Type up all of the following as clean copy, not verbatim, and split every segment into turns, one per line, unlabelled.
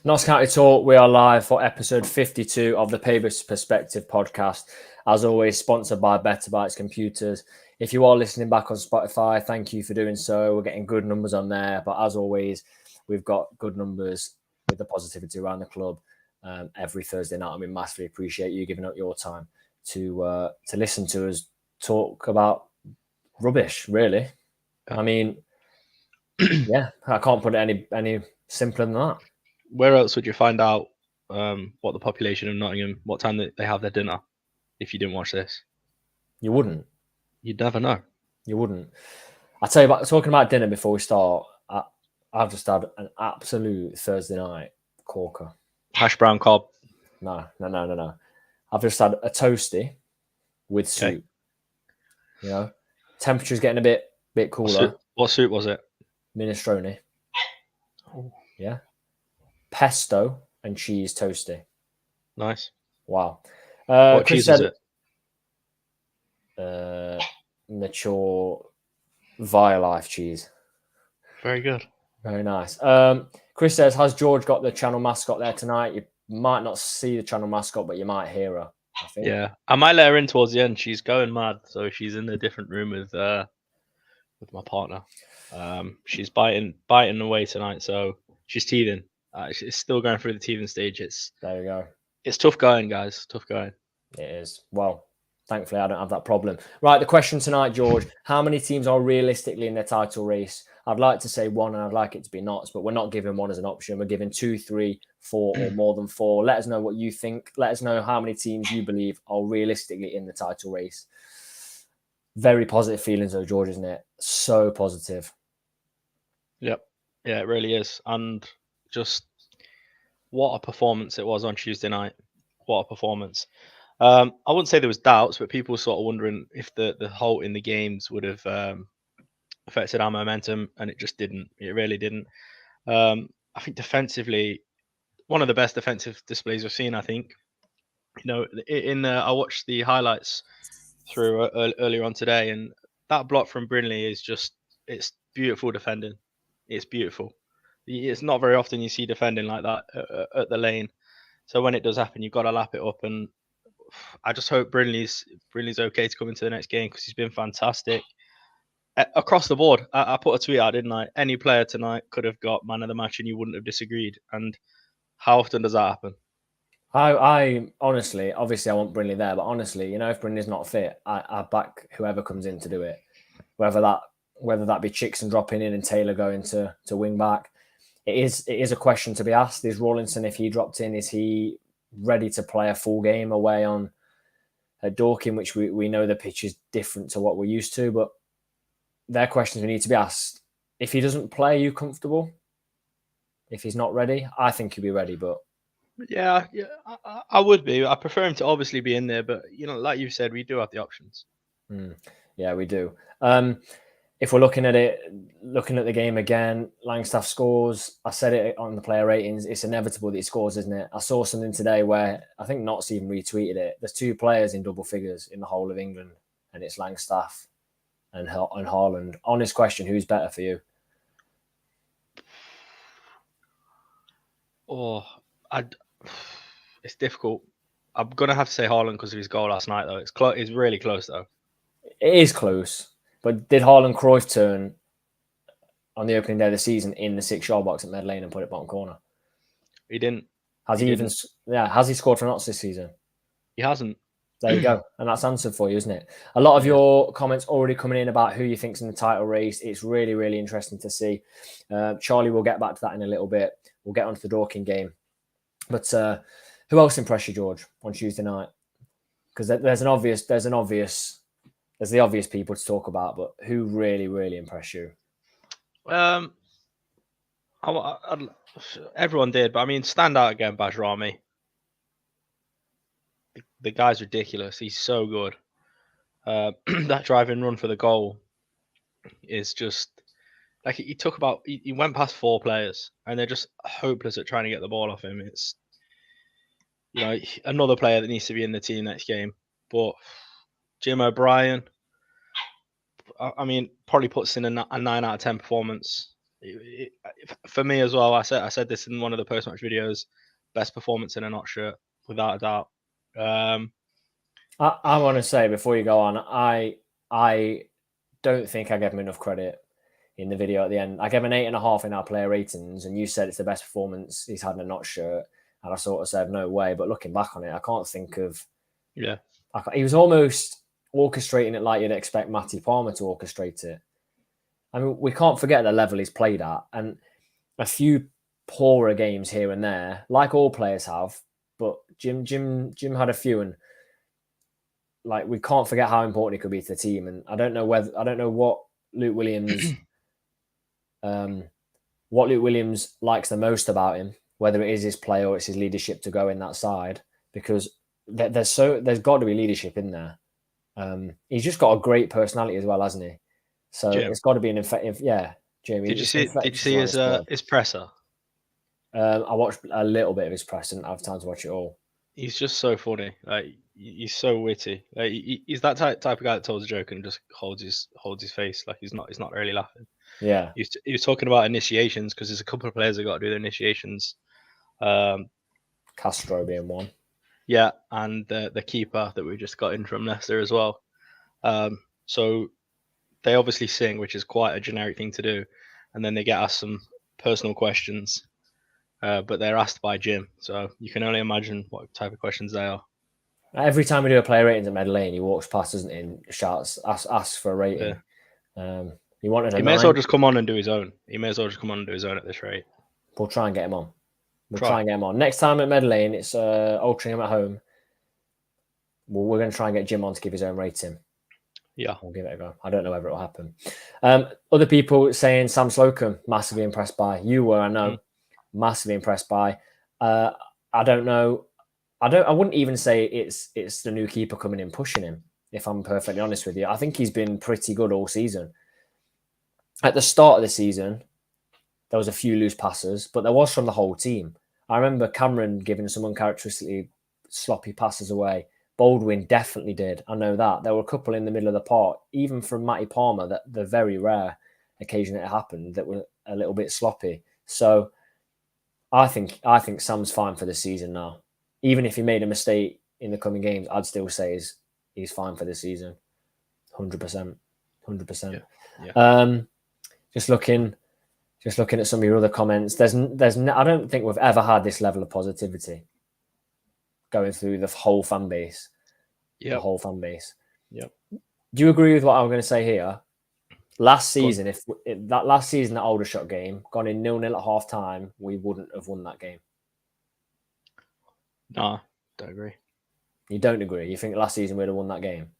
Notts County Talk, we are live for episode 52 of the Pavis Perspective podcast. As always, sponsored by Better Bytes Computers. If you are listening back on Spotify, thank you for doing so. We're getting good numbers on there. But as always, we've got good numbers with the positivity around the club every Thursday night. And we massively appreciate you giving up your time to listen to us talk about rubbish, really. I mean, yeah, I can't put it any simpler than that.
Where else would you find out what the population of Nottingham, what time they have their dinner, if you didn't watch this?
You wouldn't.
You'd never know.
You wouldn't. I'll tell you about talking about dinner before we start. I've just had an absolute Thursday night corker.
Hash brown cob.
No. I've just had a toasty with soup.
Okay.
You know, temperature's getting a bit cooler.
What soup was it?
Minestrone.
Oh.
Yeah. Pesto and cheese toasty.
Nice.
Wow.
What cheese was
it? Mature Violife cheese.
Very good.
Very nice. Chris says, has George got the channel mascot there tonight? You might not see the channel mascot, but you might hear her, I think.
Yeah. I might let her in towards the end. She's going mad. So she's in a different room with my partner. She's biting away tonight. So she's teething. It's still going through the teething stage.
There you go.
It's tough going, guys. Tough going.
It is. Well, thankfully, I don't have that problem. Right, the question tonight, George, how many teams are realistically in the title race? I'd like to say one, and I'd like it to be Notts, but we're not giving one as an option. We're giving 2, 3, 4, or more than 4. Let us know what you think. Let us know how many teams you believe are realistically in the title race. Very positive feelings, though, George, isn't it? So positive.
Yep. Yeah, it really is. And just what a performance it was on Tuesday night. What a performance. I wouldn't say there was doubts, but people were sort of wondering if the halt in the games would have affected our momentum, and it just didn't. It really didn't. I think defensively, one of the best defensive displays we've seen. I think. You know, I watched the highlights through earlier on today, and that block from Brinley is it's beautiful defending. It's beautiful. It's not very often you see defending like that at the lane. So when it does happen, you've got to lap it up, and I just hope Brinley's okay to come into the next game because he's been fantastic across the board. I put a tweet out, didn't I? Any player tonight could have got man of the match, and you wouldn't have disagreed. And how often does that happen?
I honestly, obviously, I want Brinley there, but honestly, you know, if Brinley's not fit, I back whoever comes in to do it, whether that be Chickson dropping in and Taylor going to wing back. It is a question to be asked. Is Rawlinson, if he dropped in, is he ready to play a full game away on Dorking, which we know the pitch is different to what we're used to, but they're questions we need to be asked. If he doesn't play, are you comfortable? If he's not ready, I think he'll be ready, but
yeah, I would be. I prefer him to obviously be in there, but you know, like you said, we do have the options.
Yeah, we do. If we're looking at the game again, Langstaff scores. I said it on the player ratings. It's inevitable that he scores, isn't it? I saw something today where I think Notts even retweeted it. There's 2 players in double figures in the whole of England, and it's Langstaff and Haaland. Honest question, who's better for you?
Oh, it's difficult. I'm gonna have to say Haaland because of his goal last night, though. It's really close, though.
It is close, but did Haaland Cruyff turn on the opening day of the season in the 6-yard box at Med Lane and put it bottom corner?
He didn't.
Has he scored for Notts this season?
He hasn't.
There you go. And that's answered for you, isn't it? A lot of your comments already coming in about who you think's in the title race. It's really, really interesting to see. Charlie, we'll get back to that in a little bit. We'll get onto the Dorking game. But who else impressed you, George, on Tuesday night? Because there's the obvious people to talk about, but who really, really impressed you?
Everyone did, but I mean, stand out again, Bajrami. The guy's ridiculous. He's so good. That driving run for the goal is just like he went past 4 players and they're just hopeless at trying to get the ball off him. It's, you know, another player that needs to be in the team next game. But Jim O'Brien, I mean, probably puts in a 9 out of 10 performance. For me as well, I said this in one of the post-match videos. Best performance in a not shirt, without a doubt.
I want to say before you go on, I don't think I gave him enough credit in the video at the end. I gave an 8.5 in our player ratings, and you said it's the best performance he's had in a not shirt, and I sort of said no way. But looking back on it, I can't think of.
Yeah,
He was almost orchestrating it like you'd expect Matty Palmer to orchestrate it. I mean, we can't forget the level he's played at, and a few poorer games here and there, like all players have. But Jim had a few, and like we can't forget how important he could be to the team. And I don't know what Luke Williams, likes the most about him, whether it is his play or it's his leadership to go in that side, because there's got to be leadership in there. He's just got a great personality as well, hasn't he? So
Jim.
it's got to be an effective. Yeah, Jamie.
Did you see his presser?
I watched a little bit of his press. Didn't have time to watch it all.
He's just so funny. Like he's so witty. Like he's that type of guy that tells a joke and just holds his face like he's not really laughing.
Yeah.
He was talking about initiations because there's a couple of players that got to do their initiations.
Castro being one.
Yeah, and the keeper that we just got in from Leicester as well. So they obviously sing, which is quite a generic thing to do, and then they get asked some personal questions. But they're asked by Jim, so you can only imagine what type of questions they are.
Every time we do a player ratings at Mead Lane, he walks past, doesn't he, and shouts, asks for a rating.
Yeah.
He wanted a 9.
May as well just come on and do his own. He may as well just come on and do his own at this rate.
We'll try and get him on. Try and get him on. Next time at Mead Lane, it's Altrincham at home. We're going to try and get Jim on to give his own rating.
Yeah.
We'll give it a go. I don't know whether it will happen. Other people saying Sam Slocum, massively impressed by. You were, I know. Massively impressed by. I don't know. I wouldn't even say it's the new keeper coming in pushing him, if I'm perfectly honest with you. I think he's been pretty good all season. At the start of the season, there was a few loose passes, but there was from the whole team. I remember Cameron giving some uncharacteristically sloppy passes away. Baldwin definitely did. I know that. There were a couple in the middle of the park, even from Matty Palmer, that the very rare occasion it happened that were a little bit sloppy. So I think Sam's fine for the season now. Even if he made a mistake in the coming games, I'd still say he's fine for the season. 100%. 100%.
Yeah.
Just looking at some of your other comments. I don't think we've ever had this level of positivity going through the whole fan base.
Yeah.
The whole fan base.
Yep.
Do you agree with what I'm going to say here? Last season, if that last season, that Aldershot game, gone in 0-0 at half time, we wouldn't have won that game.
Nah, don't agree.
You don't agree? You think last season we'd have won that game?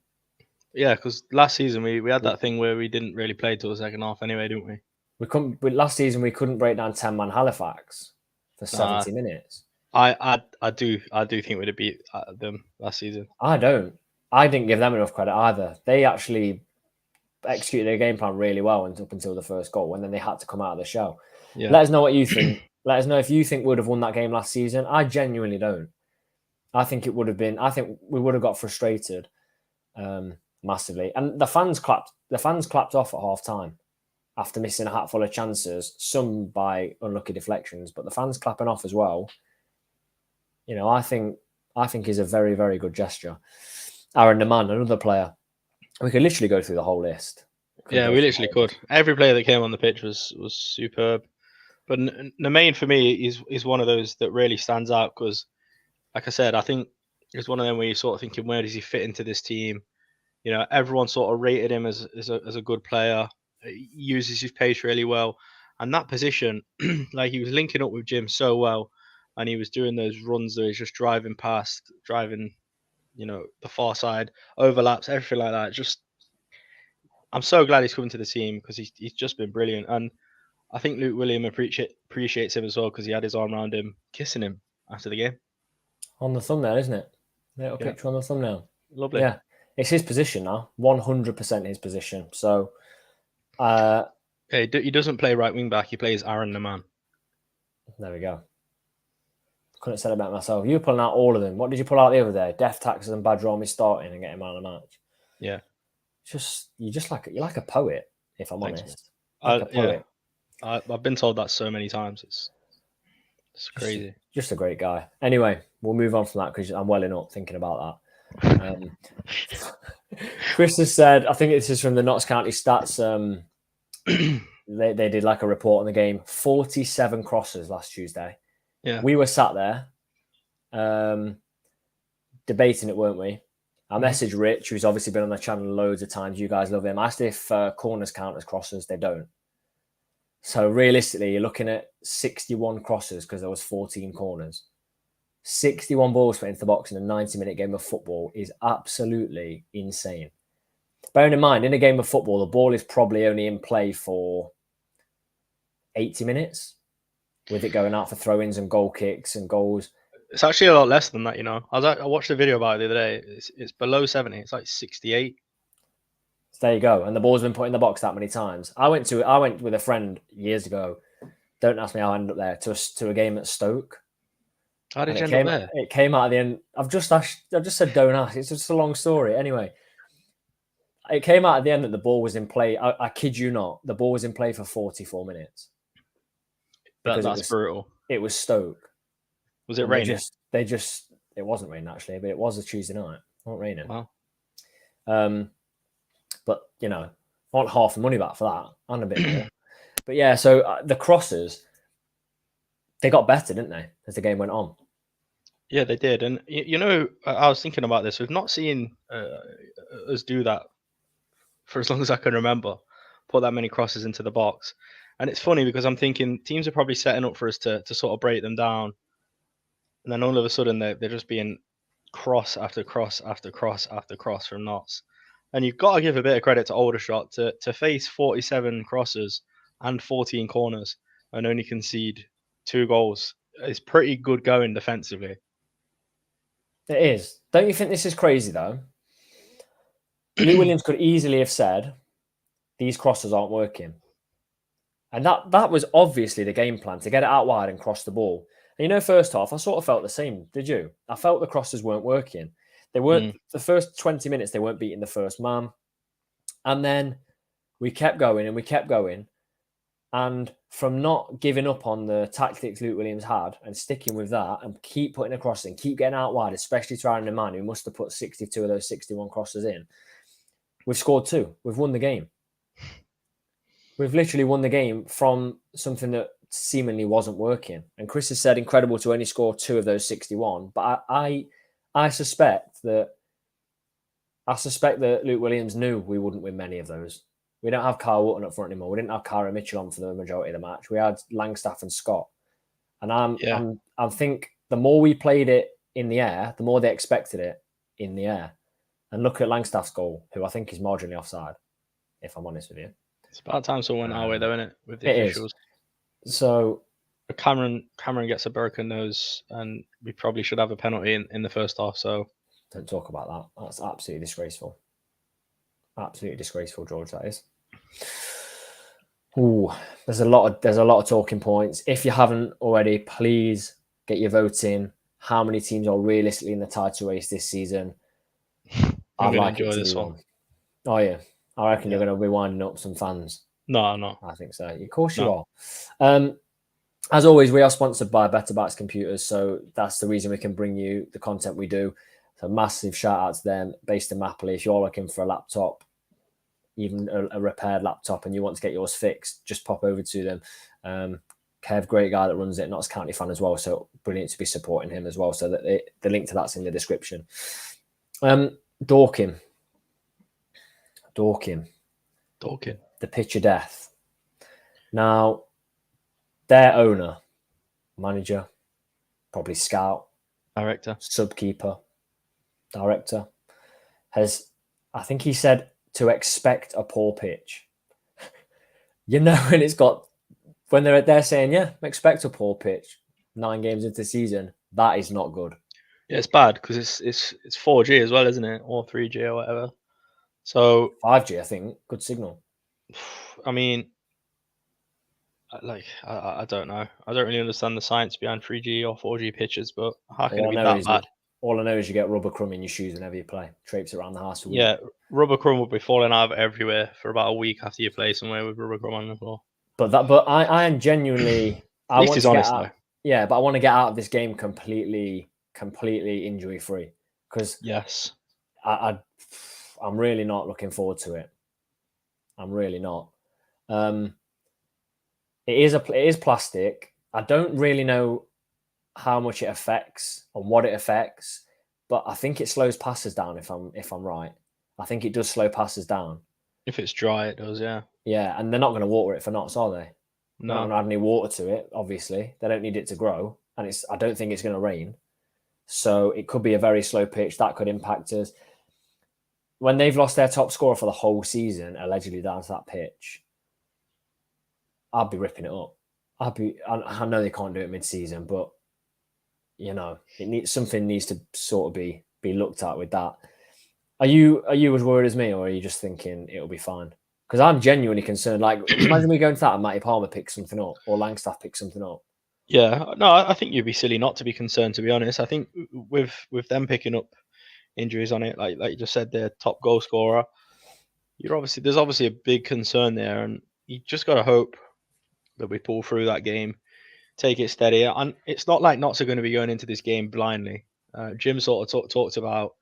Yeah, because last season we had that thing where we didn't really play till the second half anyway, didn't we?
Last season we couldn't break down 10-man Halifax for 70 minutes.
I do think we'd have beat them last season.
I don't. I didn't give them enough credit either. They actually executed their game plan really well up until the first goal, and then they had to come out of the shell. Yeah. Let us know what you think. Let us know if you think we would have won that game last season. I genuinely don't. I think it would have been. I think we would have got frustrated massively, and the fans clapped. The fans clapped off at half time after missing a hatful of chances, some by unlucky deflections, but the fans clapping off as well. You know, I think is a very, very good gesture. Aaron Naman, another player. We could literally go through the whole list.
We literally could. Every player that came on the pitch was superb. But Naman for me is one of those that really stands out because, like I said, I think it's one of them where you're sort of thinking, where does he fit into this team? You know, everyone sort of rated him as a good player. He uses his pace really well. And that position, like he was linking up with Jim so well. And he was doing those runs that he's just driving, you know, the far side, overlaps, everything like that. Just, I'm so glad he's coming to the team because he's just been brilliant. And I think Luke William appreciates him as well because he had his arm around him, kissing him after the game.
On the thumbnail, isn't it? Little picture on the thumbnail.
Lovely.
Yeah. It's his position now. 100% his position. So,
he doesn't play right wing back. He plays Aaron Naman.
There we go. Couldn't have said it about myself. You were pulling out all of them. What did you pull out the other day? Death taxes and Badromi starting and getting him out of the match.
Yeah.
You're like a poet, if I'm honest. Like a poet.
I've been told that so many times. It's crazy.
Just a great guy. Anyway, we'll move on from that because I'm welling up thinking about that. Chris has said, I think this is from the Notts County Stats. They did like a report on the game. 47 crosses last Tuesday.
Yeah.
We were sat there debating it, weren't we? I messaged Rich, who's obviously been on the channel loads of times. You guys love him. I asked if corners count as crosses. They don't. So realistically, you're looking at 61 crosses because there was 14 corners. 61 balls put into the box in a 90-minute game of football is absolutely insane. Bearing in mind, in a game of football, the ball is probably only in play for 80 minutes, with it going out for throw-ins and goal kicks and goals.
It's actually a lot less than that, you know. I watched a video about it the other day. It's below 70. It's like 68.
So there you go. And the ball's been put in the box that many times. I went with a friend years ago. Don't ask me how I ended up there, to a game at Stoke.
How did you end up there?
It came out at the end. I've just said don't ask. It's just a long story. Anyway, it came out at the end that the ball was in play. I kid you not. The ball was in play for 44 minutes.
That's brutal.
It was Stoke.
Was it raining?
It wasn't raining actually, but it was a Tuesday night. It wasn't raining.
Wow.
But you know, I want half the money back for that and a bit more. But yeah, so the crosses, they got better, didn't they, as the game went on?
Yeah, they did. And you know, I was thinking about this. We've not seen us do that for as long as I can remember. Put that many crosses into the box. And it's funny because I'm thinking teams are probably setting up for us to sort of break them down. And then all of a sudden they're just being cross after cross after cross after cross from Notts. And you've got to give a bit of credit to Aldershot to face 47 crosses and 14 corners and only concede 2 goals. It's pretty good going defensively.
It is. Don't you think this is crazy though? Lou Williams could easily have said, these crosses aren't working. And that was obviously the game plan, to get it out wide and cross the ball. And you know, first half, I sort of felt the same. Did you? I felt the crosses weren't working. They weren't, the first 20 minutes, they weren't beating the first man. And then we kept going and we kept going. And from not giving up on the tactics Luke Williams had and sticking with that and keep putting a cross in, keep getting out wide, especially trying a man who must have put 62 of those 61 crosses in, we've scored 2. We've won the game. We've literally won the game from something that seemingly wasn't working. And Chris has said incredible to only score 2 of those 61. But I suspect that Luke Williams knew we wouldn't win many of those. We don't have Carl Wotton up front anymore. We didn't have Cara Mitchell on for the majority of the match. We had Langstaff and Scott. And I think the more we played it in the air, the more they expected it in the air. And look at Langstaff's goal, who I think is marginally offside, if I'm honest with you.
It's about time someone went our way, though, isn't it? With the officials.
So
Cameron gets a broken nose, and we probably should have a penalty in the first half. So
don't talk about that. That's absolutely disgraceful. Absolutely disgraceful, George. That is. Ooh, there's a lot of talking points. If you haven't already, please get your votes in. How many teams are realistically in the title race this season?
I'm going to enjoy this one.
Oh yeah, I reckon you're going to be winding up some fans.
No.
I think so. Of course you are. As always, we are sponsored by Better Bats Computers, so that's the reason we can bring you the content we do. So massive shout out to them, based in Mapley. If you're looking for a laptop, even a repaired laptop, and you want to get yours fixed, just pop over to them. Kev, great guy that runs it, Notts County fan as well, so brilliant to be supporting him as well. So that the link to that's in the description. Dorking, the pitch of death. Now, their owner, manager, probably scout,
director,
subkeeper, director, I think he said to expect a poor pitch. You know, when they're saying, yeah, expect a poor pitch 9 games into the season, that is not good.
Yeah, it's bad because it's 4G as well, isn't it? Or 3G or whatever. So
5G, I think, good signal.
I mean, I don't know. I don't really understand the science behind 3G or 4G pitches, but how can it be that bad?
All I know is you get rubber crumb in your shoes whenever you play. Traipse around the house.
Yeah, rubber crumb will be falling out everywhere for about a week after you play somewhere with rubber crumb on the floor.
But I am genuinely.
At least he's honest though.
Yeah, but I want to get out of this game completely injury free because
yes,
I'm really not looking forward to it. I'm really not. It is plastic. I don't really know how much it affects and what it affects, but I think it slows passes down. If I'm right, I think it does slow passes down.
If it's dry, it does. Yeah.
Yeah, and they're not going to water it for nuts, are they?
No.
They're not going to add any water to it. Obviously, they don't need it to grow, and I don't think it's going to rain. So it could be a very slow pitch that could impact us. When they've lost their top scorer for the whole season, allegedly down to that pitch, I'd be ripping it up. I know they can't do it mid-season, but something needs to sort of be looked at with that. Are you as worried as me, or are you just thinking it'll be fine? Because I'm genuinely concerned. Like, imagine we go into that and Matty Palmer picks something up, or Langstaff picks something up.
Yeah, no, I think you'd be silly not to be concerned. To be honest, I think with them picking up injuries on it, like you just said, their top goal scorer, there's obviously a big concern there, and you just got to hope that we pull through that game, take it steady. And it's not like Notts are going to be going into this game blindly. Jim sort of talked about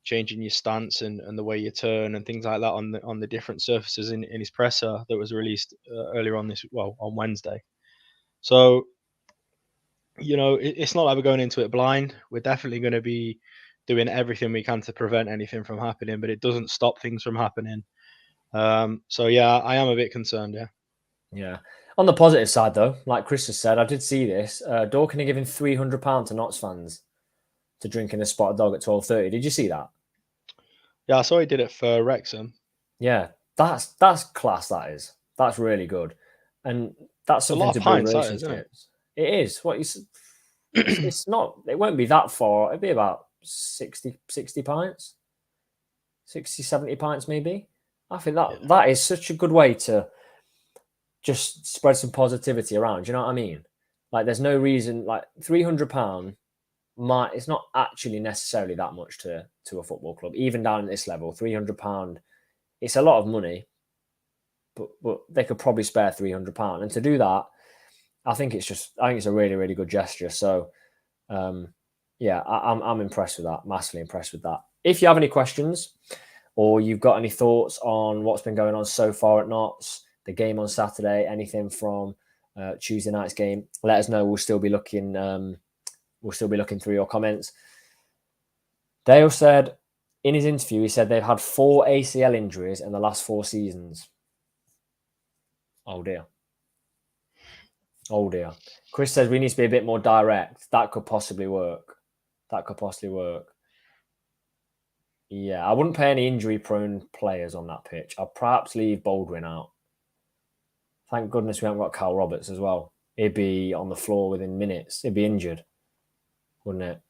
changing your stance and the way you turn and things like that on the different surfaces in his presser that was released earlier on on Wednesday. So it's not like we're going into it blind. We're definitely going to be doing everything we can to prevent anything from happening, but it doesn't stop things from happening. So yeah, I am a bit concerned. Yeah.
Yeah. On the positive side, though, like Chris has said, I did see this. Dorking are giving £300 to Notts fans to drink in a spotted dog at 12:30. Did you see that?
Yeah, I saw he did it for Wrexham.
Yeah, that's class. That is. That's really good, and that's something to build relationships. It is. It's not. It won't be that far. It'd be about 60 pints, 60, 70 pints maybe. I think that is such a good way to just spread some positivity around. Do you know what I mean? Like, there's no reason. Like, £300 it's not actually necessarily that much to a football club, even down at this level. £300, it's a lot of money, but they could probably spare £300, and to do that, I think it's a really, really good gesture. So, yeah, I'm impressed with that. Massively impressed with that. If you have any questions or you've got any thoughts on what's been going on so far at Notts, the game on Saturday, anything from Tuesday night's game, let us know. We'll still be looking. We'll still be looking through your comments. Dale said in his interview, he said they've had 4 ACL injuries in the last 4 seasons. Oh dear. Oh dear. Chris says we need to be a bit more direct. That could possibly work. Yeah, I wouldn't pay any injury-prone players on that pitch. I'd perhaps leave Baldwin out. Thank goodness we haven't got Cal Roberts as well. He'd be on the floor within minutes. He'd be injured, wouldn't it?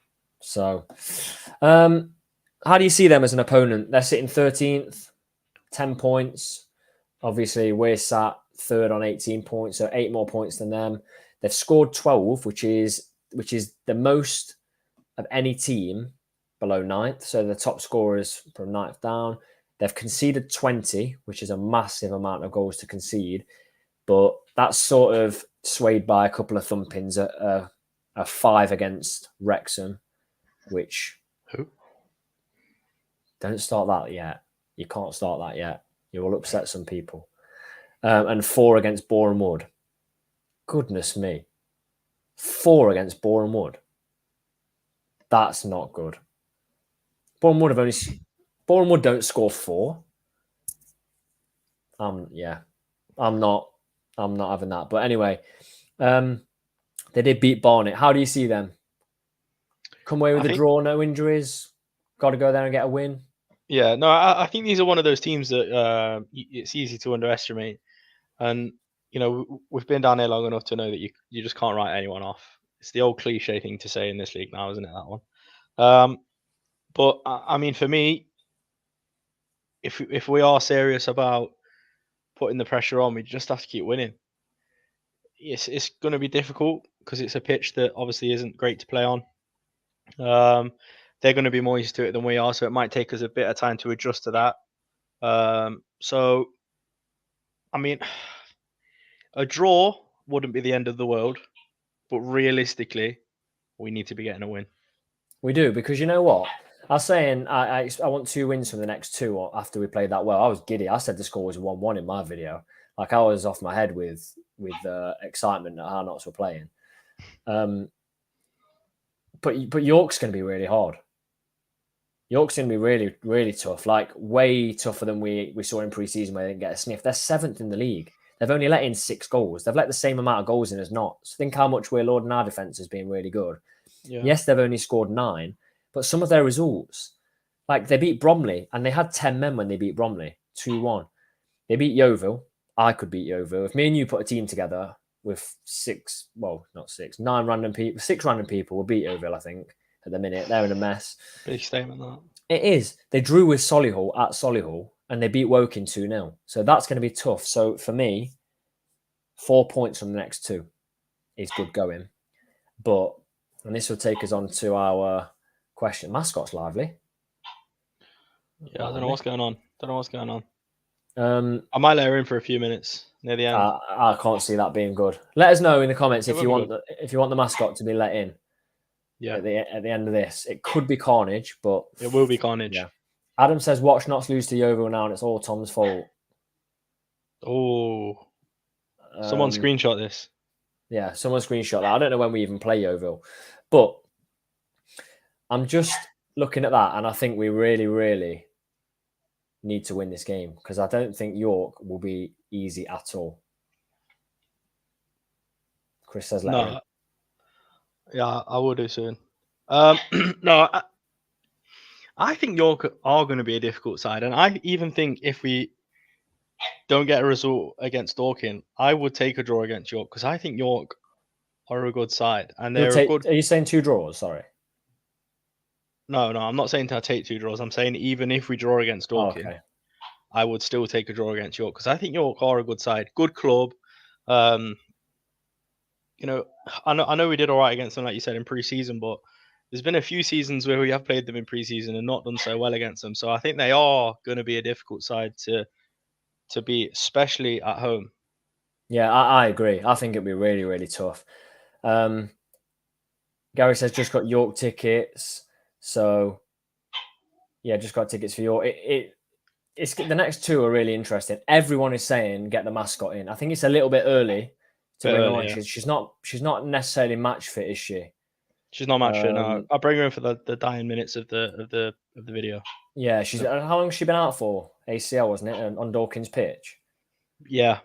So, how do you see them as an opponent? They're sitting 13th, 10 points. Obviously, we're sat third on 18 points, so 8 more points than them. They've scored 12, which is the most of any team below 9th. So the top scorers from 9th down. They've conceded 20, which is a massive amount of goals to concede. But that's sort of swayed by a couple of thumpings, a 5 against Wrexham, which...
Who?
Don't start that yet. You can't start that yet. You will upset some people. And 4 against Boreham Wood. Goodness me. 4 against Boreham Wood. That's not good. Boreham Wood don't score 4. Yeah. I'm not having that. But anyway, they did beat Barnet. How do you see them? Come away with a draw, no injuries. Got to go there and get a win.
Yeah, no, I think these are one of those teams that it's easy to underestimate. And, we've been down here long enough to know that you just can't write anyone off. It's the old cliche thing to say in this league now, isn't it, that one? But, I mean, for me, if we are serious about putting the pressure on, we just have to keep winning. It's going to be difficult because it's a pitch that obviously isn't great to play on. They're going to be more used to it than we are, so it might take us a bit of time to adjust to that. So, I mean, a draw wouldn't be the end of the world, but realistically, we need to be getting a win.
We do, because you know what? I was saying I want 2 wins from the next 2 after we played that well. I was giddy. I said the score was 1-1 in my video. Like, I was off my head with excitement at how Notts were playing. But York's going to be really hard. York's going to be really, really tough. Like, way tougher than we saw in pre-season where they didn't get a sniff. They're 7th in the league. They've only let in 6 goals. They've let the same amount of goals in as Notts. Think how much we're lauding our defence as being really good.
Yeah.
Yes, they've only scored 9, but some of their results, like they beat Bromley, and they had 10 men when they beat Bromley, 2-1. They beat Yeovil. I could beat Yeovil. If me and you put a team together with 9 random people, 6 random people, we'll beat Yeovil, I think, at the minute. They're in a mess.
Big statement, that.
It is. They drew with Solihull at Solihull, and they beat Woking 2-0. So that's going to be tough. So for me, 4 points from the next 2 is good going. But, and this will take us on to our question. Mascot's lively.
Yeah, I don't know what's going on.
I
might let her in for a few minutes near the end.
I can't see that being good. Let us know in the comments if you want the mascot to be let in.
Yeah.
At the end of this, it could be carnage, but
it will be carnage.
Yeah. Adam says, "Watch Notts lose to Yeovil now, and it's all Tom's fault."
Oh, someone screenshot this.
Yeah, someone screenshot that. I don't know when we even play Yeovil, but I'm just looking at that, and I think we really, really need to win this game because I don't think York will be easy at all. Chris says, "Let her in."
Yeah, I will do soon. No, I think York are going to be a difficult side, and I even think if we don't get a result against Dorking, I would take a draw against York because I think York are a good side, and they're a good.
Are you saying 2 draws? Sorry.
No, I'm not saying to take 2 draws. I'm saying even if we draw against Dorking, I would still take a draw against York because I think York are a good side, good club. You know, I know we did all right against them, like you said, in pre-season, but there's been a few seasons where we have played them in pre-season and not done so well against them. So I think they are going to be a difficult side to beat, especially at home.
Yeah, I agree. I think it'll be really, really tough. Gary says just got York tickets, so yeah, just got tickets for York. It's the next 2 are really interesting. Everyone is saying get the mascot in. I think it's a little bit early to bring her on. Yeah. She's not necessarily match fit, is she?
She's not match fit. No, I'll bring her in for the dying minutes of the video.
Yeah, how long has she been out for? ACL, wasn't it, on Dorking's pitch?
Yeah.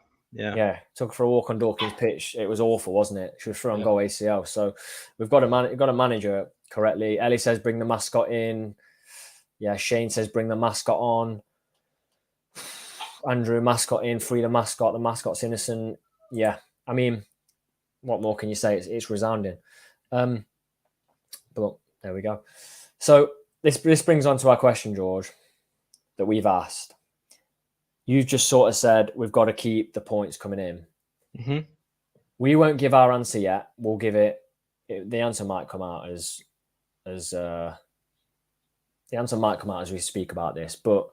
Took her for a walk on Dorking's pitch. It was awful, wasn't it? She was through on goal ACL. So we've got to manage her correctly. Ellie says bring the mascot in. Yeah, Shane says bring the mascot on. Andrew, mascot in. Free the mascot. The mascot's innocent. Yeah, I mean, what more can you say? It's resounding. But there we go. So this brings on to our question, George, that we've asked. You've just sort of said we've got to keep the points coming in.
Mm-hmm.
We won't give our answer yet. We'll give it. The answer might come out as the answer might come out as we speak about this, but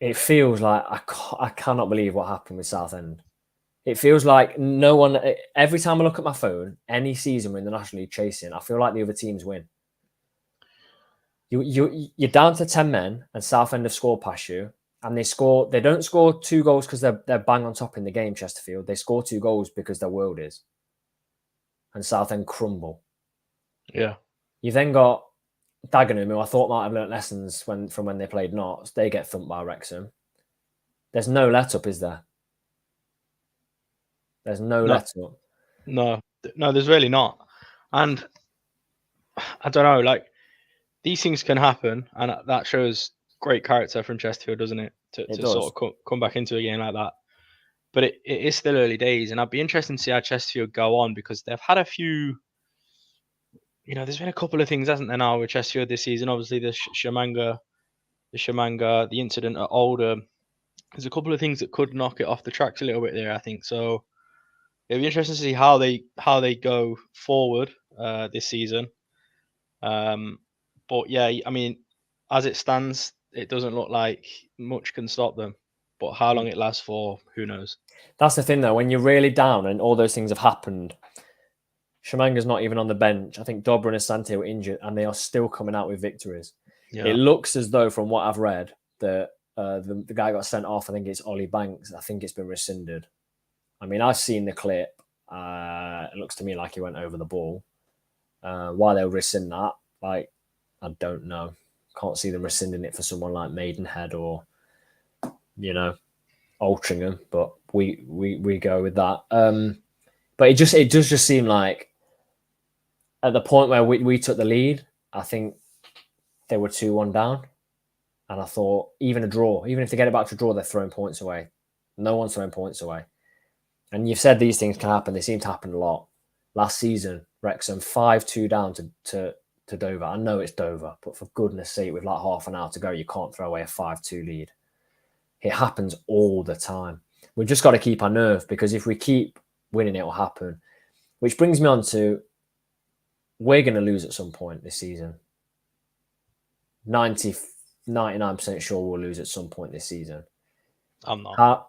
it feels like I cannot believe what happened with Southend. It feels like no one. Every time I look at my phone, any season we're in the National League chasing, I feel like the other teams win. You're down to 10 men, and Southend have scored past you, and they don't score 2 goals because they're bang on top in the game. Chesterfield, they score 2 goals because their world is, and Southend crumble.
Yeah,
you've then got Dagenham, who I thought might have learnt lessons from when they played Notts. They get thumped by Wrexham. There's no let up, is there? There's no let up.
No, there's really not. And I don't know, like, these things can happen, and that shows great character from Chesterfield, doesn't it? To sort of come back into a game like that. But it is still early days, and I'd be interested to see how Chesterfield go on because they've had a few. There's been a couple of things, hasn't there, now with Chesterfield this season? Obviously, the Shamanga, the incident at Oldham. There's a couple of things that could knock it off the tracks a little bit there, I think. So it'll be interesting to see how they go forward this season. But yeah, I mean, as it stands, it doesn't look like much can stop them. But how long it lasts for, who knows?
That's the thing, though. When you're really down and all those things have happened, Shamanga's not even on the bench. I think Dobra and Asante were injured, and they are still coming out with victories.
Yeah.
It looks as though, from what I've read, that the guy got sent off. I think it's Ollie Banks. I think it's been rescinded. I mean, I've seen the clip. It looks to me like he went over the ball. Why they'll rescind that, like, I don't know. Can't see them rescinding it for someone like Maidenhead or, Altrincham, but we go with that. But it does just seem like at the point where we took the lead, I think they were 2-1 down. And I thought, even a draw, even if they get it back to draw, they're throwing points away. No one's throwing points away. And you've said these things can happen. They seem to happen a lot. Last season, Wrexham 5-2 down to Dover. I know it's Dover, but for goodness sake, with like half an hour to go, you can't throw away a 5-2 lead. It happens all the time. We've just got to keep our nerve, because if we keep winning, it will happen. Which brings me on to, we're going to lose at some point this season. 99% sure we'll lose at some point this season.
I'm not.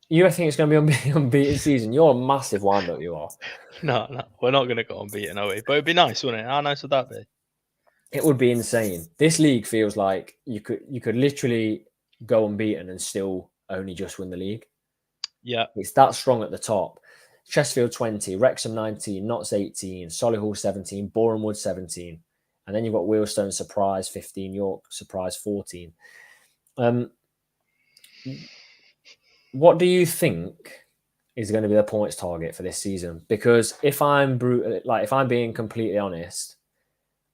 You think it's going to be an unbeaten season? You're a massive wind-up, you are.
No, we're not going to go unbeaten, are we? But it'd be nice, wouldn't it? How nice would that be?
It would be insane. This league feels like you could literally go unbeaten and still only just win the league.
Yeah.
It's that strong at the top. Chesterfield 20, Wrexham 19, Notts 18, Solihull 17, Bournemouth 17. And then you've got Wealdstone surprise 15, York surprise 14. What do you think is going to be the points target for this season? Because if I'm being completely honest,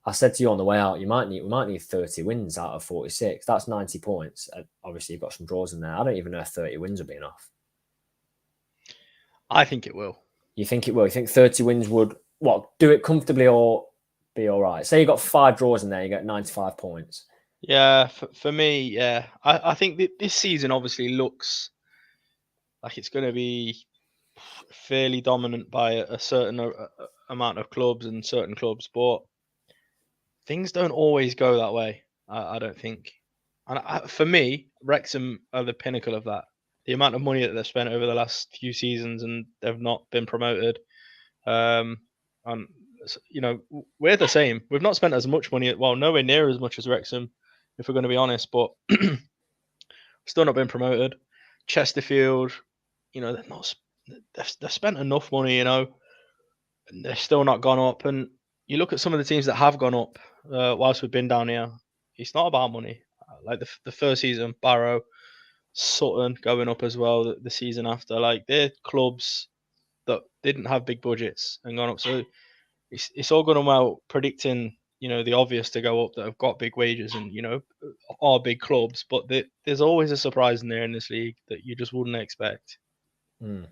I said to you on the way out, we might need 30 wins out of 46. That's 90 points. Obviously, you've got some draws in there. I don't even know if 30 wins will be enough.
I think it will.
You think it will? You think 30 wins would do it comfortably or be all right? Say you got 5 draws in there, you get 95 points.
Yeah, for me, yeah. I think this season obviously looks like it's going to be fairly dominant by a certain amount of clubs and certain clubs, but things don't always go that way. I don't think. And for me, Wrexham are the pinnacle of that. The amount of money that they've spent over the last few seasons, and they've not been promoted. And we're the same. We've not spent as much money. Well, nowhere near as much as Wrexham, if we're going to be honest. But still not been promoted. Chesterfield, they've spent enough money, and they're still not gone up. And you look at some of the teams that have gone up whilst we've been down here. It's not about money. Like the first season, Barrow, Sutton going up as well the season after. Like, they're clubs that didn't have big budgets and gone up. So it's all going well predicting, the obvious to go up that have got big wages and, are big clubs. But there's always a surprise in there in this league that you just wouldn't expect.
You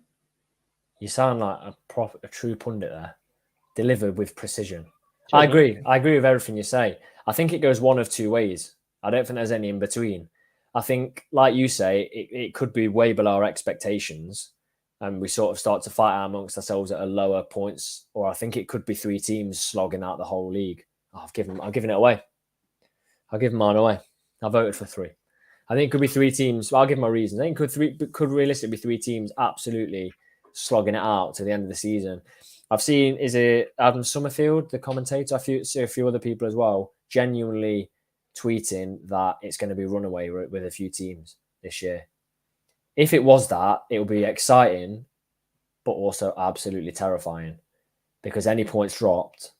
sound like a true pundit there, delivered with precision. I agree with everything you say. I think it goes one of two ways. I don't think there's any in between. I think, like you say, it could be way below our expectations, and we sort of start to fight amongst ourselves at a lower points. Or I think it could be 3 teams slogging out the whole league. I've given it away. I'll give mine away. I voted for 3. I think it could be 3 teams. Well, I'll give my reasons. I think it could realistically be 3 teams absolutely slogging it out to the end of the season. I've seen, is it Adam Summerfield, the commentator? I see a few other people as well, genuinely tweeting that it's going to be runaway with a few teams this year. If it was that, it would be exciting, but also absolutely terrifying, because any points dropped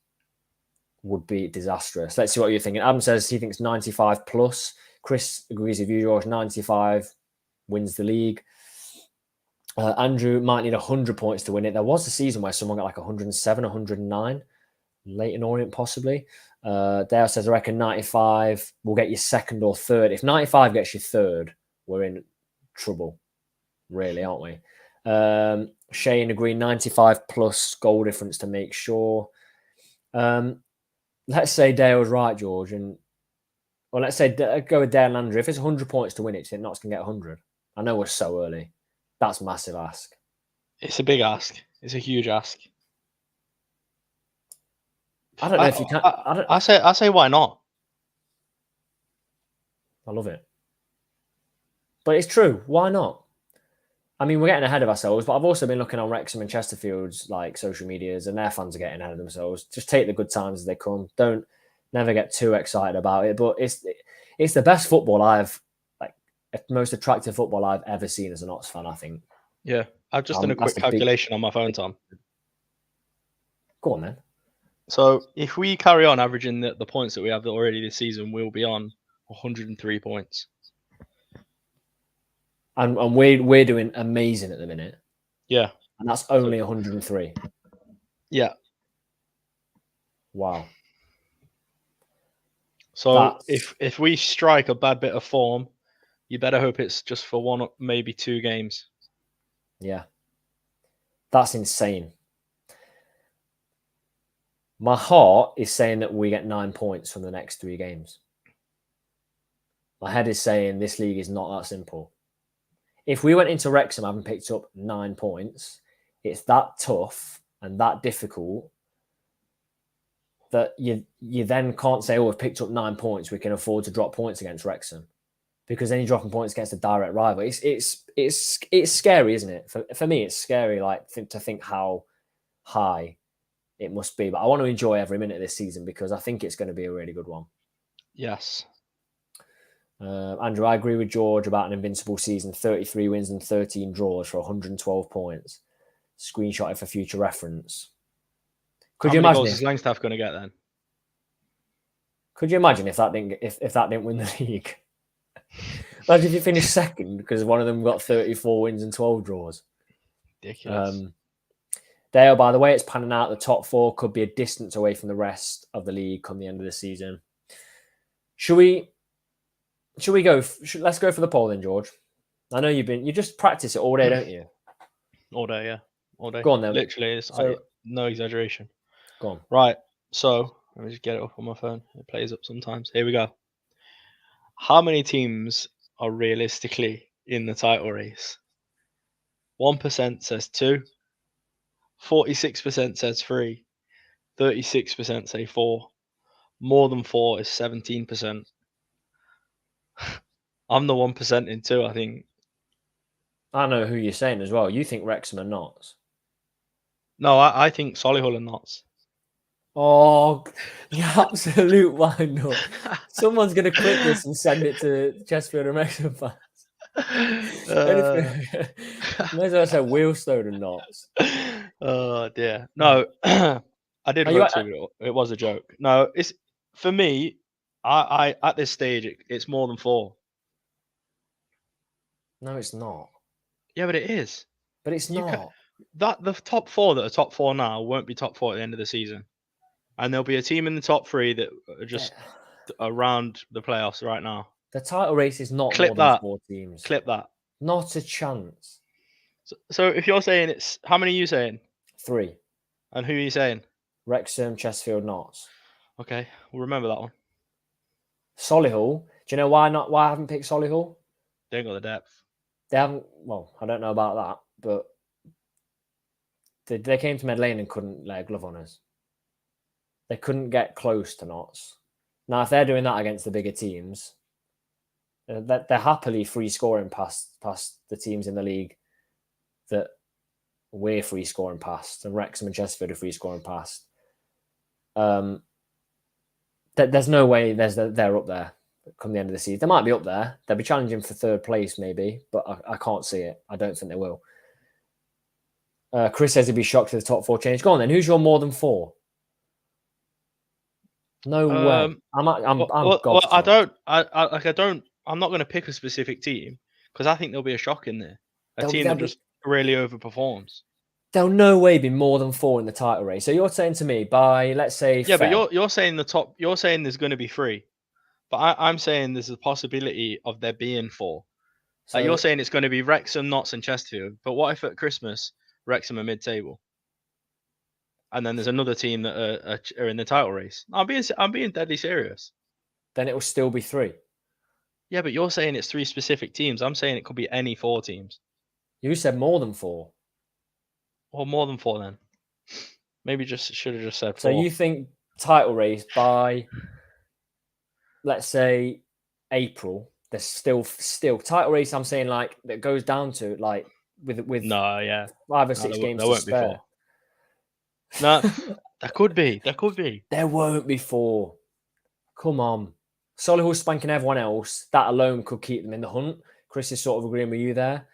would be disastrous. Let's see what you're thinking. Adam says he thinks 95 plus. Chris agrees with you, George. 95 wins the league. Andrew might need 100 points to win it. There was a season where someone got like 107, 109. Leighton Orient, possibly. Dale says, I reckon 95 will get you second or third. If 95 gets you third, we're in trouble, really, aren't we? Shane agreed 95 plus goal difference to make sure. Let's say Dale's right, George. Let's say go with Dale and Andrew. If it's 100 points to win it, do you think Notts can get 100? I know we're so early. That's a massive ask.
It's a big ask. It's a huge ask.
I don't know if you can.
I say why not?
I love it. But it's true. Why not? I mean, we're getting ahead of ourselves, but I've also been looking on Wrexham and Chesterfield's like social medias, and their fans are getting ahead of themselves. Just take the good times as they come. Don't never get too excited about it. But it's the best football most attractive football I've ever seen as an Ots fan, I think.
Yeah, I've just done a quick calculation on my phone, Tom.
Go on then.
So if we carry on averaging the points that we have already this season, we'll be on 103 points.
And we're doing amazing at the minute.
Yeah.
And that's only 103.
Yeah.
Wow.
So if we strike a bad bit of form, you better hope it's just for one, maybe 2 games.
Yeah. That's insane. My heart is saying that we get 9 points from the next 3 games. My head is saying this league is not that simple. If we went into Wrexham having picked up 9 points, it's that tough and that difficult that you then can't say, oh, we've picked up 9 points, we can afford to drop points against Wrexham. Because then you're dropping points against a direct rival. It's scary, isn't it? For me, it's scary to think how high it must be. But I want to enjoy every minute of this season because I think it's going to be a really good one.
Yes.
Andrew, I agree with George about an invincible season, 33 wins and 13 draws for 112 points. Screenshot it for future reference.
How many goals is Langstaff going to get then?
Could you imagine if that didn't win the league? Imagine if you finished second because one of them got 34 wins and 12 draws.
Ridiculous.
Dale, by the way, it's panning out. The top 4 could be a distance away from the rest of the league come the end of the season. Should we go? Let's go for the poll then, George. I know you just practice it all day, don't you?
All day, yeah. All day.
Go on then.
Literally, it's no exaggeration.
Go on.
Right. So let me just get it up on my phone. It plays up sometimes. Here we go. How many teams are realistically in the title race? 1% says 2. 46% says 3. 36% say 4. More than 4 is 17%. I'm the 1% in 2, I think.
I know who you're saying as well. You think Wrexham are Notts?
No, I think Solihull are Notts.
Oh, the absolute wind up. Someone's going to clip this and send it to Chesterfield and Wrexham fans. May as well say Wheelstone and Notts.
Oh dear. No, I did vote too. It was a joke. No, it's for me. I at this stage it's more than 4.
No, it's not.
Yeah, but it is.
But it's not.
The top 4 that are top 4 now won't be top 4 at the end of the season, and there'll be a team in the top 3 that are just around the playoffs right now.
The title race is not more than 4 teams.
Clip that.
Not a chance.
So if you're saying it's how many are you saying?
3.
And who are you saying?
Wrexham, Chesterfield, Notts.
Okay, we'll remember that one.
Solihull. Do you know why I haven't picked Solihull?
They ain't got the depth.
They haven't. Well, I don't know about that, but they came to Med Lane and couldn't lay a glove on us. They couldn't get close to Notts. Now, if they're doing that against the bigger teams, they're happily free scoring past the teams in the league that we're free scoring past, and Wrexham and Chesterfield are free scoring past. There's no way they're up there come the end of the season. They might be up there. They'll be challenging for 3rd place maybe, but I can't see it. I don't think they will. Chris says he'd be shocked if the top 4 change. Go on then. Who's your more than 4? No way. I'm
not going to pick a specific team because I think there'll be a shock in there. A team that just really overperforms.
There'll no way be more than 4 in the title race. So you're saying to me by, let's say,
yeah, but you're saying the top. You're saying there's going to be 3, but I'm saying there's a possibility of there being 4. So you're saying it's going to be Wrexham, Notts, and Chesterfield. But what if at Christmas Wrexham are mid-table, and then there's another team that are in the title race? I'm being deadly serious.
Then it will still be 3.
Yeah, but you're saying it's 3 specific teams. I'm saying it could be any 4 teams.
You said more than 4.
Or more than 4 then. Maybe should have just said 4.
So you think title race by, let's say, April, there's still title race. I'm saying like that goes down to like with
No, yeah.
5 or 6 games
there
to
won't be
spare.
4. No, there could be. There could be.
There won't be 4. Come on. Solihull spanking everyone else. That alone could keep them in the hunt. Chris is sort of agreeing with you there.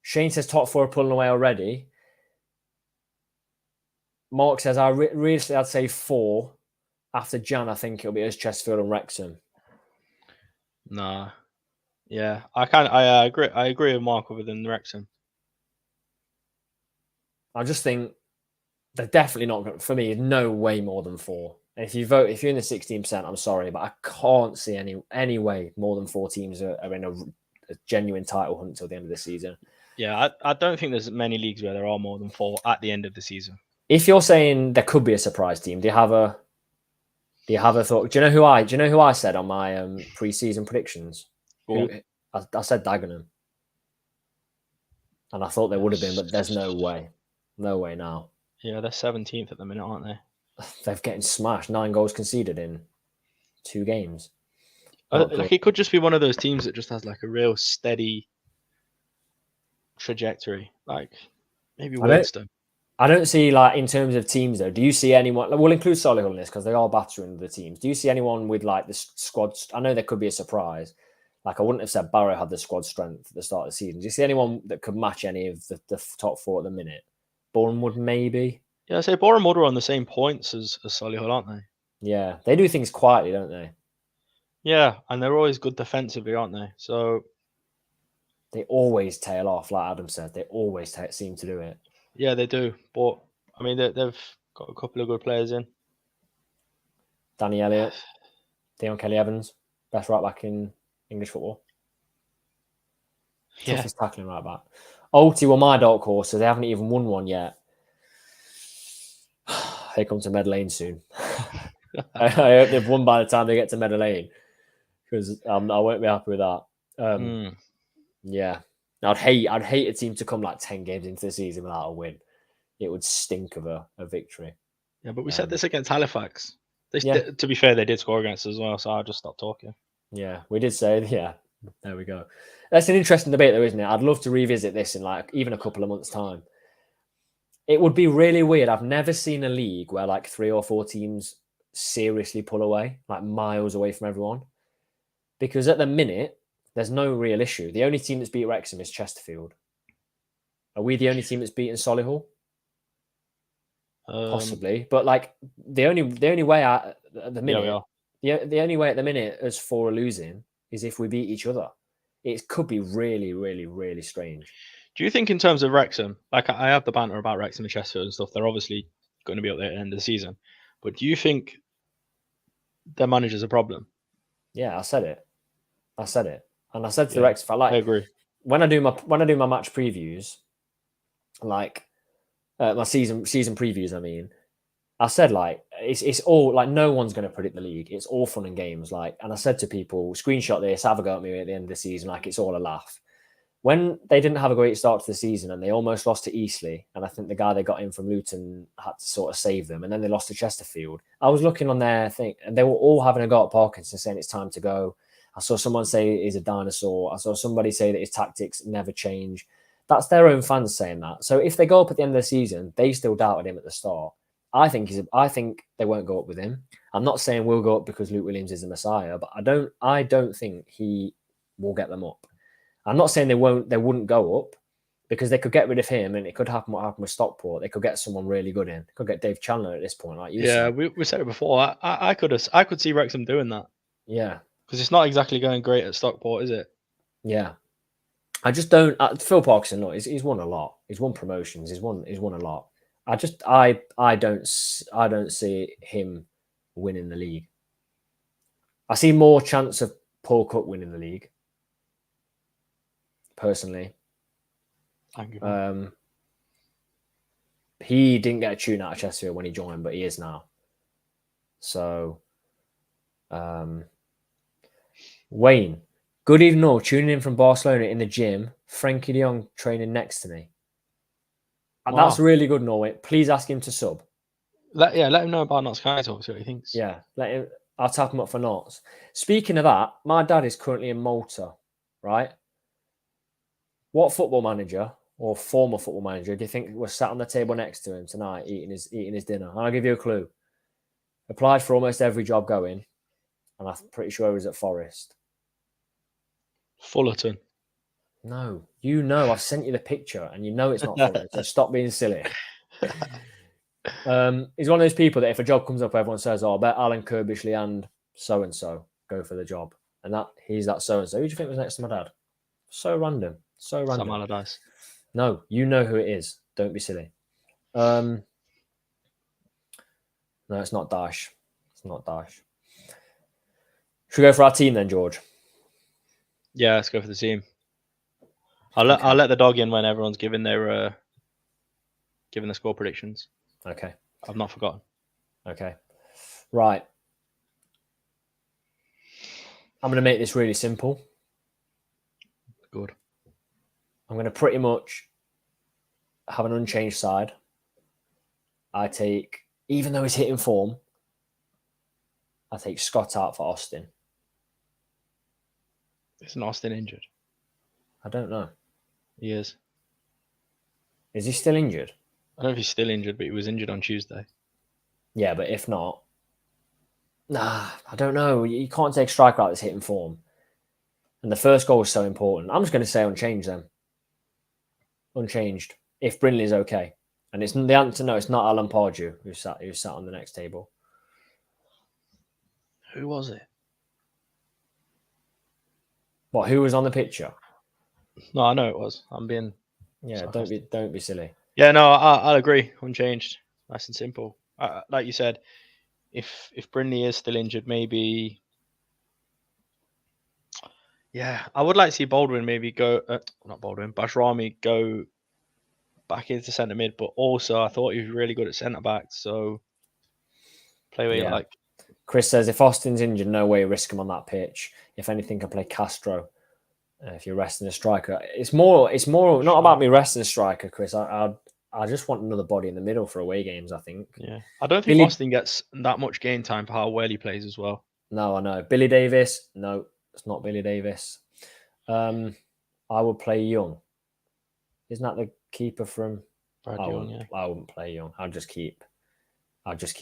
Shane says top 4 are pulling away already. Mark says, realistically, I'd say 4. After Jan, I think it'll be us, Chesterfield and Wrexham.
Nah. Yeah, I agree. I agree with Mark within Wrexham.
I just think they're definitely not going to, for me, no way more than 4. And if you're in the 16%, I'm sorry, but I can't see any way more than 4 teams are in a genuine title hunt till the end of the season.
Yeah, I don't think there's many leagues where there are more than 4 at the end of the season.
If you're saying there could be a surprise team, do you have a thought? Do you know who I said on my pre-season predictions? I said Dagenham, and I thought there would have been, but there's no way now.
Yeah, they're 17th at the minute, aren't they?
They're getting smashed. 9 goals conceded in 2 games.
Like it could just be one of those teams that just has like a real steady trajectory, like maybe Western.
I don't see, like, in terms of teams though. Do you see anyone? We'll include Solihull in this because they are battering the teams. Do you see anyone with like the squad? I know there could be a surprise. Like I wouldn't have said Barrow had the squad strength at the start of the season. Do you see anyone that could match any of the top 4 at the minute? Bournemouth maybe.
Yeah, I say Bournemouth are on the same points as Solihull, aren't they?
Yeah, they do things quietly, don't they?
Yeah, and they're always good defensively, aren't they? So
they always tail off, like Adam said. They always seem to do it.
Yeah, they do. But I mean, they've got a couple of good players in.
Danny Elliott, Dion Kelly-Evans, best right back in English football.
Yeah.
Toughest tackling right back. Ulti were my dark horse, so they haven't even won one yet. They come to Meadow Lane soon. I hope they've won by the time they get to Meadow Lane, because I won't be happy with that. Yeah, I'd hate a team to come like 10 games into the season without a win. It would stink of a victory.
Yeah, but we said this against Halifax.
Yeah.
To be fair, they did score against us as well, so I just stopped talking.
Yeah, we did say, yeah, there we go. That's an interesting debate though, isn't it? I'd love to revisit this in like even a couple of months' time. It would be really weird. I've never seen a league where like 3 or 4 teams seriously pull away, like miles away from everyone. Because at the minute, there's no real issue. The only team that's beat Wrexham is Chesterfield. Are we the only team that's beaten Solihull? Possibly, but like the only way at the minute, the only way at the minute us 4 are losing is if we beat each other. It could be really, really, really strange.
Do you think in terms of Wrexham, like I have the banter about Wrexham and Chesterfield and stuff, they're obviously going to be up there at the end of the season, but do you think their manager's a problem?
Yeah, I said it, and I said to the Wrexham, I
agree.
When I do my match previews, like my season previews, I mean, I said like it's all like no one's going to predict the league. It's all fun and games. Like, and I said to people, screenshot this, have a go at me at the end of the season. Like it's all a laugh. When they didn't have a great start to the season and they almost lost to Eastleigh, and I think the guy they got in from Luton had to sort of save them, and then they lost to Chesterfield. I was looking on their thing, and they were all having a go at Parkinson, saying it's time to go. I saw someone say he's a dinosaur. I saw somebody say that his tactics never change. That's their own fans saying that. So if they go up at the end of the season, they still doubted him at the start. I think they won't go up with him. I'm not saying we'll go up because Luke Williams is the Messiah, but I don't think he will get them up. I'm not saying they wouldn't go up, because they could get rid of him, and it could happen what happened with Stockport. They could get someone really good in. They could get Dave Chandler at this point, like you said.
We said it before. I could see Wrexham doing that.
Yeah,
because it's not exactly going great at Stockport, is it?
Yeah, I just don't. Phil Parkinson, look, he's won a lot. He's won promotions. He's won a lot. I don't see him winning the league. I see more chance of Paul Cook winning the league. Personally,
thank you.
He didn't get a tune out of Chesterfield when he joined, but he is now. So, Wayne, good evening all. Tuning in from Barcelona in the gym. Frankie de Jong training next to me. Wow. That's really good, Norway. Please ask him to sub.
Let him know about Not Sky Talk, see what he thinks.
Yeah, let him. I'll tap him up for knots. Speaking of that, my dad is currently in Malta, right? What football manager or former football manager do you think was sat on the table next to him tonight eating his dinner? I'll give you a clue. Applied for almost every job going, and I'm pretty sure he was at Forest.
Fullerton.
No, I've sent you the picture, and you know it's not Forest. So stop being silly. He's one of those people that if a job comes up, everyone says, "Oh, I bet Alan Kirbishley and so and so go for the job," and he's that so and so. Who do you think was next to my dad? So random.
Sam Allardyce.
No, you know who it is. Don't be silly. No, it's not Dash. It's not Dash. Should we go for our team then, George?
Yeah, let's go for the team. I'll let the dog in when everyone's giving their score predictions.
Okay.
I've not forgotten.
Okay. Right. I'm going to make this really simple.
Good.
I'm going to pretty much have an unchanged side. I take, even though he's hitting form, I take Scott out for Austin.
Isn't Austin injured?
I don't know.
He is.
Is he still injured?
I don't know if he's still injured, but he was injured on Tuesday.
Yeah, but if not, I don't know. You can't take a striker out that's hitting form. And the first goal was so important. I'm just going to say unchanged then. Unchanged. If Brindley's okay. And it's the answer, no, it's not Alan Pardew who sat on the next table.
Who was it?
What, who was on the picture?
No, I know it was. I'm being...
Yeah, don't be silly.
Yeah, no, I'll agree. Unchanged. Nice and simple. Like you said, if Brindley is still injured, maybe... Yeah, I would like to see Baldwin maybe go... not Baldwin, Bashrami go back into centre mid, but also I thought he was really good at centre back, so play where you like.
Chris says, if Austin's injured, no way risk him on that pitch. If anything, can play Castro. If you're resting a striker, it's more not about me resting a striker, Chris. I just want another body in the middle for away games, I think.
Yeah, I don't think Austin gets that much game time for how well he plays as well.
No, I know. Billy Davis? No, it's not Billy Davis. I would play Young. Isn't that the keeper from?
Young, yeah.
I wouldn't play Young. I'd just keep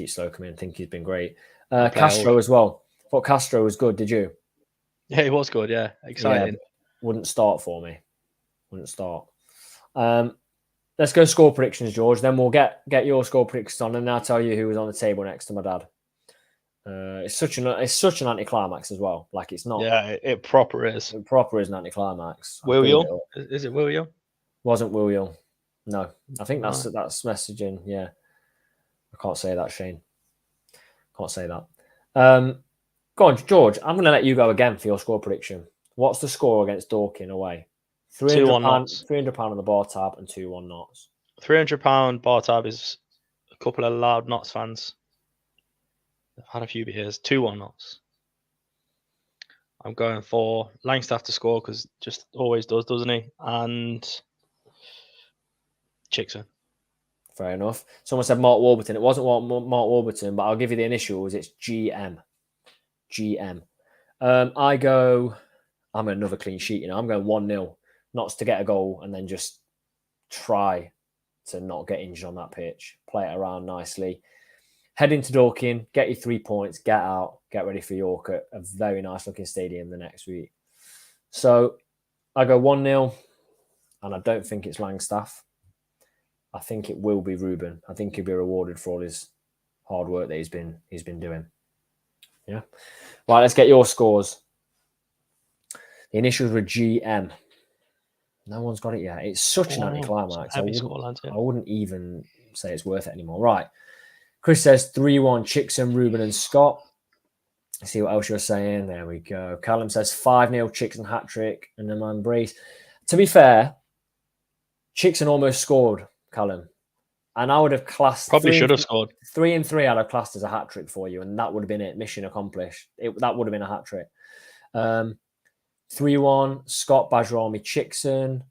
Slocum in. I think he's been great. Castro as well. Thought Castro was good. Did you?
Yeah, he was good. Yeah, exciting.
Yeah, wouldn't start for me. Wouldn't start. Let's go score predictions, George. Then we'll get your score predictions on, and I'll tell you who was on the table next to my dad. It's such an anticlimax as well. Like it's not.
Yeah, it proper is.
It proper is an anticlimax.
Will Young? Is it Will Young?
Wasn't Will Young. No, I think that's messaging. Yeah, I can't say that, Shane. Can't say that. Go on, George. I'm going to let you go again for your score prediction. What's the score against Dorking away? £300 on the bar tab and 2-1 Notts.
£300 bar tab is a couple of loud Notts fans. I've had a few beers. 2-1 Notts. I'm going for Langstaff to score because just always does, doesn't he? And Chickson.
Fair enough. Someone said Mark Warburton. It wasn't Mark Warburton, but I'll give you the initials. It's GM. GM. I'm another clean sheet. I'm going 1-0. Notts to get a goal and then just try to not get injured on that pitch. Play it around nicely. Head into Dorking, get your 3 points, get out, get ready for York at a very nice looking stadium the next week. So I go 1-0, and I don't think it's Langstaff. I think it will be Ruben. I think he'll be rewarded for all his hard work that he's been doing. Yeah. Right, let's get your scores. The initials were GM. No one's got it yet. It's such an anticlimax. I wouldn't even say it's worth it anymore. Right. Chris says 3-1 Chickson, Ruben and Scott. Let's see what else you're saying. There we go. Callum says 5-0 Chickson hat-trick and then man brace. To be fair, Chickson almost scored, Callum. And I would have classed...
Probably should have scored.
3 and 3 I'd have classed as a hat-trick for you, and that would have been it. Mission accomplished. That would have been a hat-trick. 3-1 Scott, Bajrami, Chickson.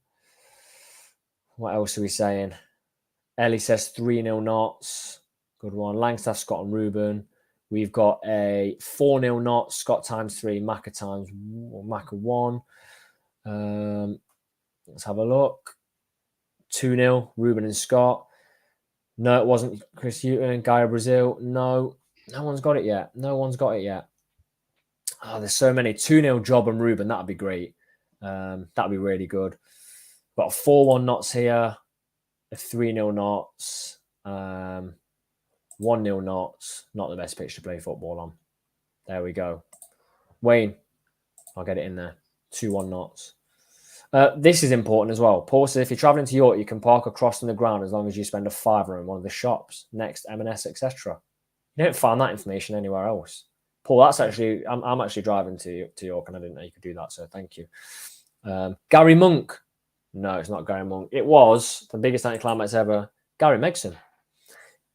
What else are we saying? Ellie says 3-0 Notts. Good one. Langstaff, Scott and Ruben. We've got a 4-0 not, Scott times 3, Macca times Macca 1. Let's have a look. 2-0, Ruben and Scott. No, it wasn't Chris Hutton. Gaia Brazil. No one's got it yet. Oh, there's so many. 2-0 Job and Ruben. That'd be great. That'd be really good. Got a 4-1 knots here. A 3-0 knots. 1-0 knots. Not the best pitch to play football on. There we go. Wayne, I'll get it in there. 2-1 knots. This is important as well. Paul says if you're traveling to York, you can park across from the ground as long as you spend a £5 in one of the shops, Next, M&S, etc. You don't find that information anywhere else. Paul, that's actually, I'm actually driving to York and I didn't know you could do that, so thank you. Gary Monk. No, it's not Gary Monk. It was the biggest anticlimax ever. Gary Megson.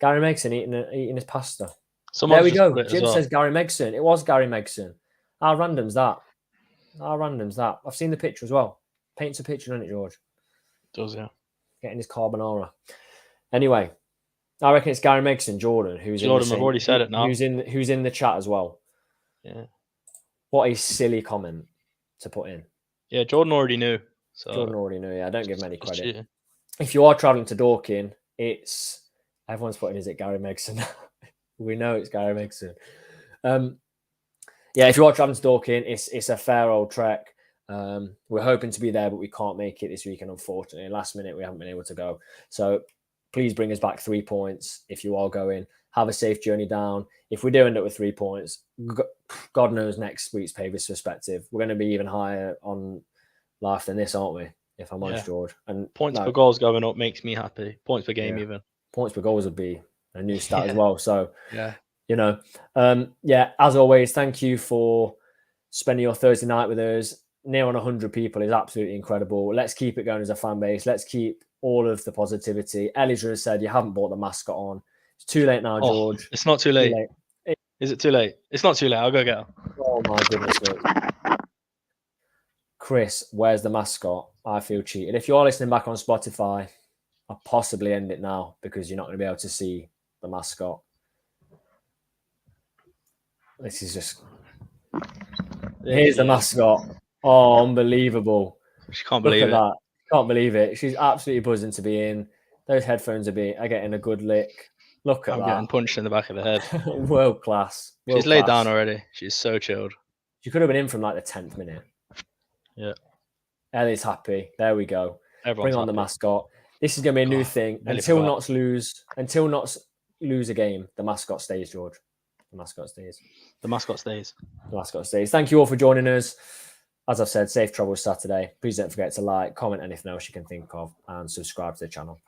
Gary Megson eating his pasta. There we go. Jim says Gary Megson. It was Gary Megson. How random's that? I've seen the picture as well. Paints a picture on it, George.
Does, yeah.
Getting his carbonara. Anyway, I reckon it's Gary Megson, Jordan, who's
Jordan,
in the
I've already said it now.
Who's in the chat as well.
Yeah. What
a silly comment to put in.
Yeah, Jordan already knew. So
Jordan already knew, yeah. I don't give him any credit. Cheating. If you are travelling to Dorking, everyone's putting, is it Gary Megson? We know it's Gary Megson. Yeah, if you are travelling to Dorking, it's a fair old trek. We're hoping to be there, but we can't make it this weekend, unfortunately. Last minute, we haven't been able to go. So please bring us back 3 points if you are going. Have a safe journey down. If we do end up with 3 points, God knows next week's Pavis perspective. We're going to be even higher on life than this, aren't we? If I'm honest, George. And
points per goals going up makes me happy. Points per game, even.
Points per goals would be a new stat as well. So,
yeah.
As always, thank you for spending your Thursday night with us. Near on 100 people is absolutely incredible. Let's keep it going as a fan base. Let's keep all of the positivity. Elijah has said you haven't bought the mascot on. It's too late now, George.
It's not too late. Is it too late? It's not too late. I'll go get it.
Oh my goodness me. Chris, where's the mascot? I feel cheated. If you're listening back on Spotify, I'll possibly end it now because you're not going to be able to see the mascot. This is just... Here's the mascot. Oh, unbelievable.
She can't believe it.
That. Can't believe it. She's absolutely buzzing to be in. Those headphones are getting a good lick. Look at that.
I'm getting punched in the back of the head.
World class.
She's laid down already. She's so chilled.
She could have been in from like the 10th minute.
Yeah.
Ellie's happy. There we go.
Everyone's
Bring on
happy.
the mascot. This is going to be a new thing. Until Notts lose a game, the mascot stays, George. The mascot stays.
The mascot stays.
The mascot stays. Thank you all for joining us. As I've said, safe travels Saturday. Please don't forget to like, comment anything else you can think of, and subscribe to the channel.